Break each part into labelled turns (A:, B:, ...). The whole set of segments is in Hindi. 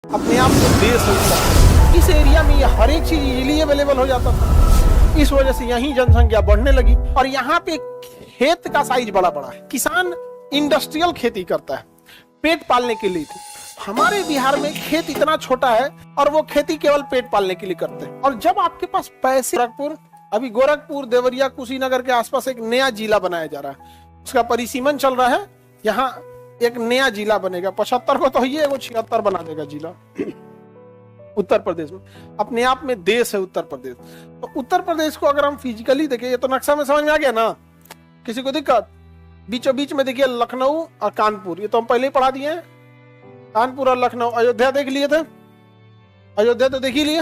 A: अपने आप में देश है। इस एरिया में ये हर एक चीज इजीली अवेलेबल हो जाता था। इस वजह से यहीं जनसंख्या बढ़ने लगी और यहाँ पे खेत का साइज बड़ा बड़ा है। किसान इंडस्ट्रियल खेती करता है पेट पालने के लिए। हमारे बिहार में खेत इतना छोटा है और वो खेती केवल पेट पालने के लिए करते हैं। और जब आपके पास पैसे, गोरखपुर देवरिया कुशीनगर के आसपास एक नया जिला बनाया जा रहा है, उसका परिसीमन चल रहा है। यहाँ एक नया जिला बनेगा, 75 को तो ये वो 76 बना देगा जिला उत्तर प्रदेश में। अपने आप में देश है उत्तर प्रदेश। तो उत्तर प्रदेश को अगर हम फिजिकली देखें, ये तो नक्शा में समझ में आ गया ना, किसी को दिक्कत? बीचों बीच में देखिए लखनऊ और कानपुर, ये तो हम पहले ही पढ़ा दिए हैं। कानपुर और लखनऊ। अयोध्या देख लिए थे, अयोध्या तो देख ही लिए।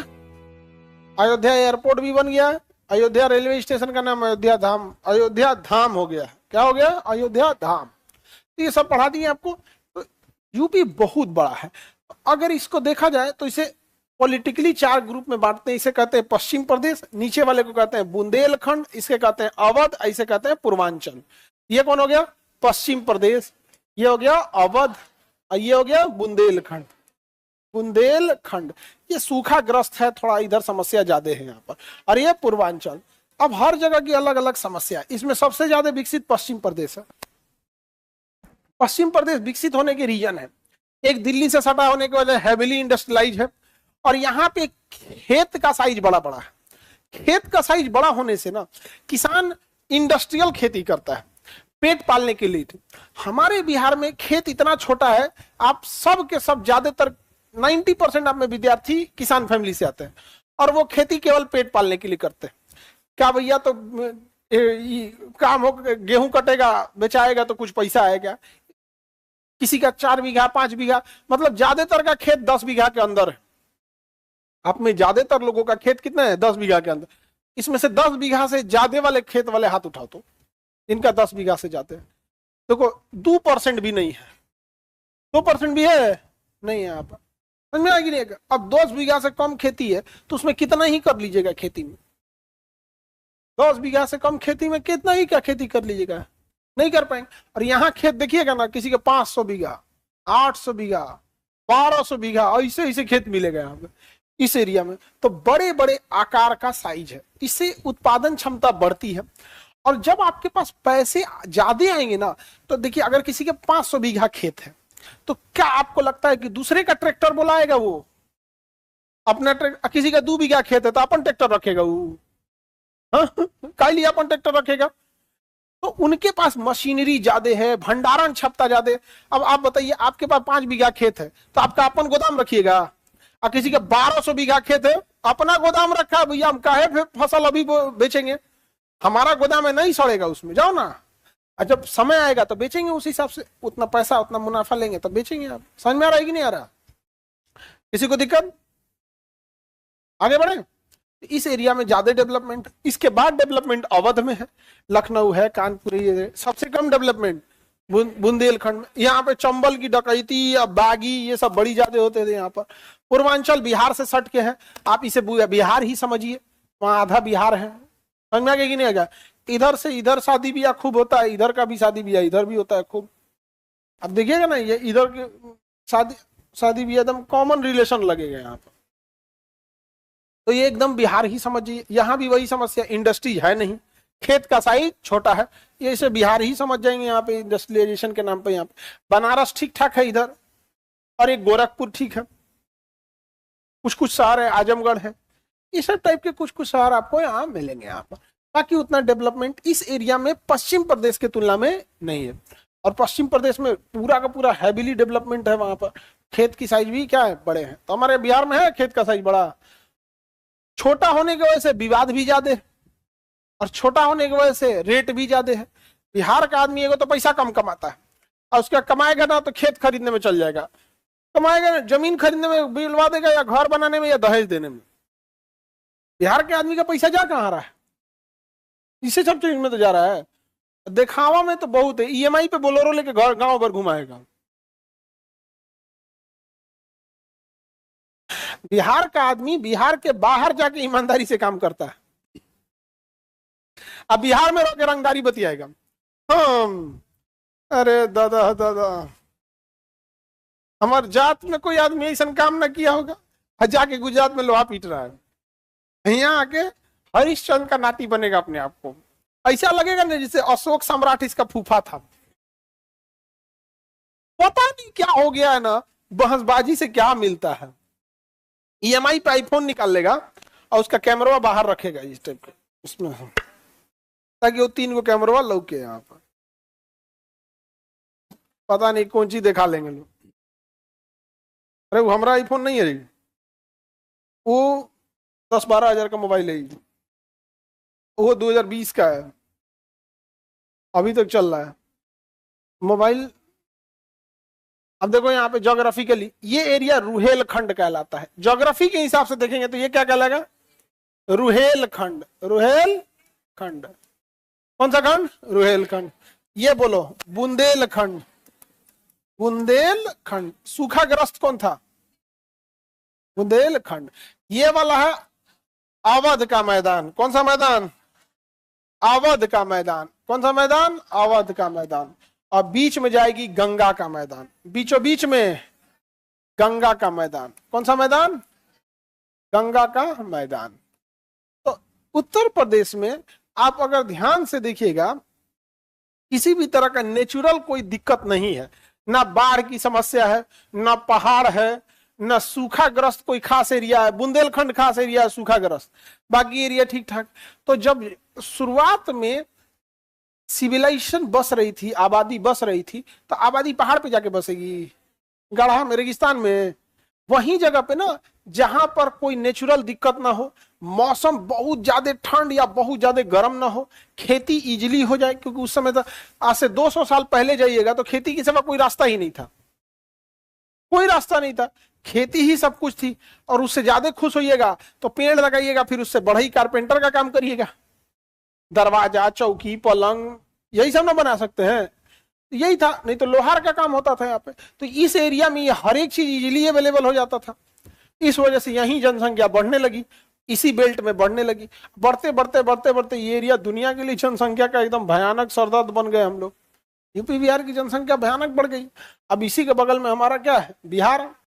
A: अयोध्या एयरपोर्ट भी बन गया है। अयोध्या रेलवे स्टेशन का नाम अयोध्या धाम, अयोध्या धाम हो गया। क्या हो गया? अयोध्या धाम। ये सब पढ़ा दिए आपको। तो यूपी बहुत बड़ा है। अगर इसको देखा जाए तो इसे पॉलिटिकली 4 ग्रुप में बांटते हैं। इसे कहते हैं पश्चिम प्रदेश, नीचे वाले को कहते हैं बुंदेलखंड, इसे कहते हैं अवध, इसे कहते हैं पूर्वांचल। ये कौन हो गया? पश्चिम प्रदेश। ये हो गया अवध और ये हो गया बुंदेलखंड। बुंदेलखंड ये सूखा ग्रस्त है, थोड़ा इधर समस्या ज्यादा है यहाँ पर। और ये पूर्वांचल। अब हर जगह की अलग अलग समस्या है। इसमें सबसे ज्यादा विकसित पश्चिम प्रदेश है। पश्चिम प्रदेश विकसित होने के रीजन है, एक दिल्ली से सटा होने की वजह हैविली इंडस्ट्रियलाइज है और यहाँ पे खेत का साइज बड़ा बड़ा है। खेत का साइज बड़ा होने से ना किसान इंडस्ट्रियल खेती करता है पेट पालने के लिए। हमारे बिहार में खेत इतना छोटा है, आप सब के सब ज्यादातर 90% आप में विद्यार्थी किसान फैमिली से आते हैं और वो खेती केवल पेट पालने के लिए करते हैं। क्या भैया तो काम हो, गेहूं कटेगा बेचाएगा तो कुछ पैसा आएगा। किसी का 4 बीघा 5 बीघा, मतलब ज्यादातर का खेत 10 बीघा के अंदर है। आप में ज्यादातर लोगों का खेत कितना है? 10 बीघा के अंदर। इसमें से 10 बीघा से ज्यादा वाले खेत वाले हाथ उठाओ तो इनका 10 बीघा से जाते हैं। देखो 2% भी नहीं है। 2% भी है नहीं है यहाँ पर। समझ में आएगी नहीं? अब 10 बीघा से कम खेती है तो उसमें कितना ही कर लीजिएगा खेती में? 10 बीघा से कम खेती में कितना ही क्या खेती कर लीजिएगा? नहीं कर पाएंगे। और यहाँ खेत देखिएगा ना, किसी के 500 बीघा 800 बीघा 1200 बीघा ऐसे ऐसे खेत मिलेगा यहाँ पे इस एरिया में। तो बड़े बड़े आकार का साइज है, इससे उत्पादन क्षमता बढ़ती है। और जब आपके पास पैसे ज्यादा आएंगे ना, तो देखिए अगर किसी के 500 बीघा खेत है तो क्या आपको लगता है कि दूसरे का ट्रैक्टर बुलाएगा? वो अपना ट्रैक्टर, किसी का 2 बीघा खेत है तो अपन ट्रैक्टर रखेगा वो, का लिए अपन ट्रैक्टर रखेगा? तो उनके पास मशीनरी ज्यादा है, भंडारण क्षमता ज्यादा है। अब आप बताइए, आपके पास 5 बीघा खेत है तो आपका अपन गोदाम रखिएगा, और किसी के 1200 बीघा खेत है अपना गोदाम रखा, भैया हम काहे फसल अभी बेचेंगे, हमारा गोदाम है नहीं सड़ेगा उसमें, जाओ ना। और जब समय आएगा तो बेचेंगे, उस हिसाब से उतना पैसा उतना मुनाफा लेंगे तब बेचेंगे। आप समझ में आ रहा है कि नहीं आ रहा? किसी को दिक्कत? आगे बढ़े। इस एरिया में ज्यादा डेवलपमेंट। इसके बाद डेवलपमेंट अवध में है, लखनऊ है, कानपुर है। सबसे कम डेवलपमेंट बुंदेलखंड में। यहाँ पे चंबल की डकैती या बागी ये सब बड़ी ज्यादा होते थे यहाँ पर। पूर्वांचल बिहार से सट के है, आप इसे बिहार ही समझिए, वहां आधा बिहार है। समझ में आ गया कि नहीं आ गया? इधर से इधर शादी ब्याह खूब होता है, इधर का भी शादी ब्याह इधर भी होता है खूब। अब देखिएगा ना, ये इधर के शादी ब्याह एकदम कॉमन रिलेशन लगेगा यहाँ पर। तो ये एकदम बिहार ही समझिए। यहाँ भी वही समस्या, इंडस्ट्री है नहीं, खेत का साइज छोटा है, ये इसे बिहार ही समझ जाएंगे यहाँ पे इंडस्ट्रियलाइजेशन के नाम पे। यहाँ पे बनारस ठीक ठाक है इधर, और एक गोरखपुर ठीक है, कुछ कुछ शहर है, आजमगढ़ है, इस टाइप के कुछ कुछ शहर आपको यहाँ मिलेंगे यहाँ पर। बाकी उतना डेवलपमेंट इस एरिया में पश्चिम प्रदेश के तुलना में नहीं है। और पश्चिम प्रदेश में पूरा का पूरा हैविली डेवलपमेंट है, वहां पर खेत की साइज भी क्या है, बड़े हैं। तो हमारे बिहार में है खेत का साइज बड़ा, छोटा होने की वजह से विवाद भी ज्यादा है और छोटा होने की वजह से रेट भी ज्यादा है। बिहार का आदमी एगो तो पैसा कम कमाता है और उसका कमाएगा ना तो खेत खरीदने में चल जाएगा, कमाएगा ना जमीन खरीदने में बिलवा देगा, या घर बनाने में, या दहेज देने में। बिहार के आदमी का पैसा जा कहाँ रहा है? इसे सब चीज में तो जा रहा है, दिखावा में तो बहुत है। ईएमआई पे बोलेरो लेके घर गांव भर घुमाएगा। बिहार का आदमी बिहार के बाहर जाके ईमानदारी से काम करता है, अब बिहार में रह के रंगदारी बतियाएगा। हम अरे दादा दादा हमारे जात में कोई आदमी ऐसा काम ना किया होगा, जाके गुजरात में लोहा पीट रहा है, यहाँ आके हरिश्चंद्र का नाती बनेगा अपने आप को। ऐसा लगेगा ना जैसे अशोक सम्राट इसका फूफा था। पता नहीं क्या हो गया है ना, बहसबाजी से क्या मिलता है। EMI पे आईफोन निकाल लेगा और उसका कैमरा बाहर रखेगा इस टाइप का उसमें, ताकि वो 3 गो कैमरा लौके यहाँ पर। पता नहीं कौन चीज दिखा लेंगे लोग। अरे वो हमारा आईफोन नहीं है, वो 10-12 हजार का मोबाइल है, वो 2020 का है, अभी तक चल रहा है मोबाइल। अब देखो यहाँ पे ज्योग्राफिकली ये एरिया रुहेलखंड कहलाता है। ज्योग्राफी के हिसाब से देखेंगे तो ये क्या कहलाएगा? रुहेलखंड। रुहेलखंड कौन सा खंड? रुहेलखंड। ये बोलो बुंदेलखंड। बुंदेलखंड। सूखाग्रस्त कौन था? बुंदेलखंड। ये वाला है अवध का मैदान। कौन सा मैदान? अवध का मैदान। कौन सा मैदान? अवध का मैदान। और बीच में जाएगी गंगा का मैदान, बीचों बीच में गंगा का मैदान। कौन सा मैदान? गंगा का मैदान। तो उत्तर प्रदेश में आप अगर ध्यान से देखिएगा, किसी भी तरह का नेचुरल कोई दिक्कत नहीं है, ना बाढ़ की समस्या है, ना पहाड़ है, ना सूखाग्रस्त कोई खास एरिया है। बुंदेलखंड खास एरिया है सूखाग्रस्त, बाकी एरिया ठीक ठाक। तो जब शुरुआत में सिविलाइजेशन बस रही थी, आबादी बस रही थी, तो आबादी पहाड़ पे जाके बसेगी, गढ़ा में, रेगिस्तान में। वही जगह पे ना जहां पर कोई नेचुरल दिक्कत ना हो, मौसम बहुत ज्यादा ठंड या बहुत ज्यादा गर्म ना हो, खेती इजीली हो जाए। क्योंकि उस समय तो आज से 200 साल पहले जाइएगा तो खेती के सिवा कोई रास्ता ही नहीं था, कोई रास्ता नहीं था, खेती ही सब कुछ थी। और उससे ज्यादा खुश होइएगा तो पेड़ लगाइएगा, फिर उससे बढ़ई कारपेंटर का काम करिएगा, दरवाजा, चौकी, पलंग, यही सब ना बना सकते हैं। यही था, नहीं तो लोहार का काम होता था यहाँ पे। तो इस एरिया में ये हर एक चीज इजीली अवेलेबल हो जाता था। इस वजह से यही जनसंख्या बढ़ने लगी, इसी बेल्ट में बढ़ने लगी। बढ़ते बढ़ते बढ़ते बढ़ते ये एरिया दुनिया के लिए जनसंख्या का एकदम भयानक सरदर्द बन गए हम लोग। यूपी बिहार की जनसंख्या भयानक बढ़ गई। अब इसी के बगल में हमारा क्या है? बिहार।